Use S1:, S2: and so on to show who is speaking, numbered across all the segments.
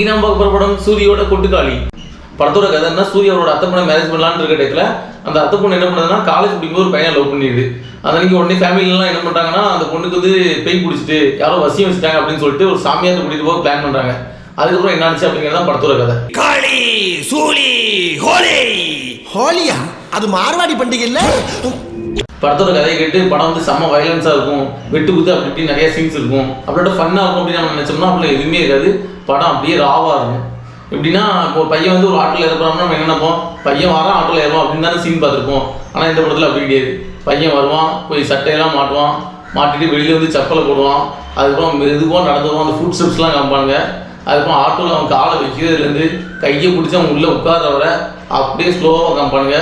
S1: நம்ம பார்க்க படம் சூரியோட கொட்டுக்காளி. படத்தோட கதை என்ன, சூரியோட அத்தை பொண்ணை மேரேஜ் பண்ணலான்னு இருக்க டயத்துல அந்த அத்தை பொண்ணு என்ன பண்ணுதுன்னா காலேஜ் படிக்கும்போது ஒரு பையனை லவ் பண்ணிடுது. அன்னைக்கு உடனே ஃபேமிலிலாம் என்ன பண்றாங்கன்னா அந்த பொண்ணுக்கு வந்து பேய் பிடிச்சிட்டு யாரோ வசியம் வச்சுட்டாங்க அப்படின்னு சொல்லிட்டு ஒரு சாமியார் கூட்டிட்டு போக பிளான் பண்றாங்க. அதுக்கப்புறம் என்ன ஆச்சு அப்படிங்கிறத படத்தோட கதை.
S2: காளி சூலி ஹோலி.
S3: ஹோலியா? அது மார்வாடி பண்டிகை இல்ல?
S1: படத்தோட கதையை கேட்டு படம் வந்து செம்ம வயலன்ஸா இருக்கும், வெட்டு குத்து அப்படி இப்படி நிறைய சீன்ஸ் இருக்கும், அப்படியோட ஃபன்னா இருக்கும் அப்படின்னு நம்ம நினைச்சோம்னா அப்படிலாம் எதுவுமே இருக்காது. படம் அப்படியே ராவா இருக்கும். எப்படின்னா இப்போ பையன் வந்து ஒரு ஆட்டோல ஏறப்போம்னா நம்ம என்ன நினைப்போம், பையன் வரான் ஆட்டோல ஏறுவான் அப்படின்னு தானே சீன் பார்த்துருப்போம். ஆனால் இந்த படத்தில் அப்படி கிடையாது. பையன் வருவான், போய் சட்டையெல்லாம் மாட்டுவான், மாட்டிட்டு வெளியில வந்து செப்பலை போடுவான், அதுக்கப்புறம் மெதுவாக நடந்துவான், அந்த ஃபுட் ஸ்டெப்ஸ்லாம் காமிப்பாங்க. அதுக்கப்புறம் ஆட்டோவில் அவன் காலை வைக்கிறதுலேருந்து கையை பிடிச்சி அவன் உள்ளே உட்கார்றவரை அப்படியே ஸ்லோவாக காமிப்பானுங்க.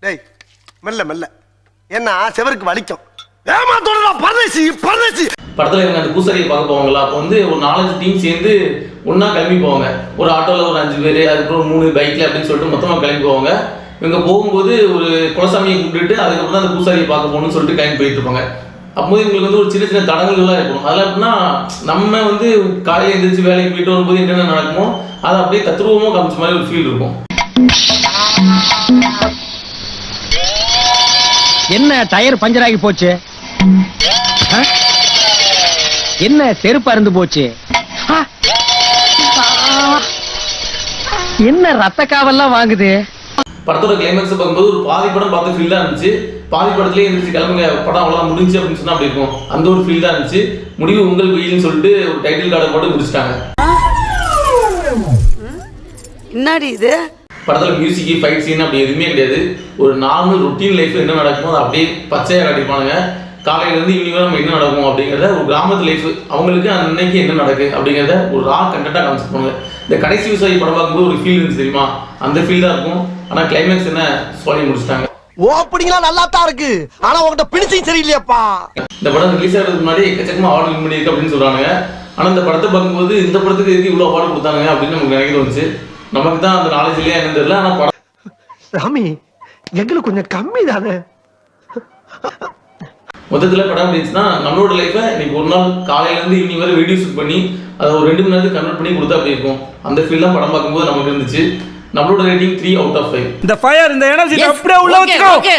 S3: டேய் மெல்ல மெல்ல என்ன செவருக்கு வலிக்கும். ஏமாத்தோடா பரதேசி பரதேசி.
S1: படத்தில் இவங்க அந்த பூசாரியை பார்க்க போவாங்களா, அப்போ வந்து ஒரு 4-5 டீம் சேர்ந்து ஒன்றா கிளம்பி போவாங்க. ஒரு ஆட்டோவில் ஒரு 5 பேர், அதுக்கப்புறம் 3 பைக்கில் அப்படின்னு சொல்லிட்டு மொத்தமாக கிளம்பி போவாங்க. இவங்க போகும்போது ஒரு குலசாமியை கூப்பிட்டுட்டு அதுக்கப்புறம் தான் அந்த பூசாரியை பார்க்க போகணும்னு சொல்லிட்டு கிளம்பி போயிட்டு இருப்பாங்க. அப்போது இவங்களுக்கு வந்து ஒரு சின்ன சின்ன தடங்கள்லாம் இருக்கும். அதெல்லாம் எப்படின்னா நம்ம வந்து காலையில் எழுந்திரிச்சு வேலைக்கு போயிட்டு வரும்போது என்னென்ன நடக்குமோ அதை அப்படியே தத்ரூபமாக காமிச்ச மாதிரி ஒரு ஃபீல் இருக்கும்.
S4: என்ன டயர் பஞ்சர் ஆகி போச்சு, என்ன செருப்பு அருந்து போச்சு, என்ன ரத்த காவெல்லாம் வாங்குது.
S1: படத்தோட கிளைமேக்ஸ் பார்க்கும்போது ஒரு பாதி படம் பார்த்து ஃபீல் தான் இருந்துச்சு. பாதி படத்துலேயே இருந்துச்சு கிளம்புங்க படம் அவ்வளோதான் முடிஞ்சு அப்படின்னு சொன்னா அப்படி இருக்கும். அந்த ஒரு ஃபீல் தான் இருந்துச்சு. முடிவு உங்கள் வெயில்னு சொல்லிட்டு ஒரு டைட்டில் கார்டை போட்டு முடிச்சிட்டாங்க.
S5: என்னடி இது?
S1: படத்தில் மியூசிக் ஃபைட் சீன் அப்படி எதுவுமே கிடையாது. ஒரு நார்மல் ரொட்டீன் லைஃப் என்ன நடக்குமோ அதை அப்படியே பச்சையாக காட்டிப்பானுங்க. காலையிலேருந்து ஈவினிங் நம்ம என்ன நடக்கும் அப்படிங்கிறத ஒரு கிராமத்து லைஃப் அவங்களுக்கு அன்னைக்கு என்ன நடக்கு அப்படிங்கிறத ஒரு ரா கண்டென்ட்டாக காமிச்சிருப்பாங்க. இந்த கடைசி விவசாயி படம் பார்க்கும்போது ஒரு ஃபீல் இருந்துச்சு தெரியுமா, அந்த ஃபீல் தான் இருக்கும். ஆனால் கிளைமேக்ஸ் என்ன சொல்லி முடிச்சிட்டாங்க.
S3: ஓப்பனிங்லாம் நல்லா தான் இருக்கு, ஆனா உங்ககிட்ட பிடிச்சும் சரியில்லையாப்பா. இந்த
S1: படம் ரிலீஸ் ஆகிறதுக்கு முன்னாடி எக்கச்சக்கமா அவார்டு வின் பண்ணியிருக்கு அப்படின்னு சொல்றாங்க. ஆனால் இந்த படத்தை பார்க்கும்போது இந்த படத்துக்கு எதுக்கு இவ்வளோ அவார்டு கொடுத்தாங்க அப்படின்னு நமக்கு நினைக்க தோணுச்சு. நமக்கு தான் அந்த நாலேஜ் இல்லையா என்னன்னு தெரியல. ஆனால் படம்
S3: சாமி எங்களுக்கு கொஞ்சம் கம்மி தானே.
S1: மொத்தத்தில் படம் இருந்துச்சுன்னா நம்மளோட லைஃப்பை இன்னைக்கு ஒரு நாள் காலையிலேருந்து ஈவினிங் வரை வீடியோ ஷூட் பண்ணி அதை ஒரு 2 மணி நேரத்துக்கு கன்வெர்ட் பண்ணி கொடுத்தா அப்படி இருக்கும். அந்த ஃபீல்லாம் படம் பார்க்கும்போது நமக்கு இருந்துச்சு. நம்மளோட ரேட்டிங் 3 out of 5.
S2: இந்த ஃபயர் இந்த எனர்ஜி அப்படியே உள்ள வச்சுக்கோ.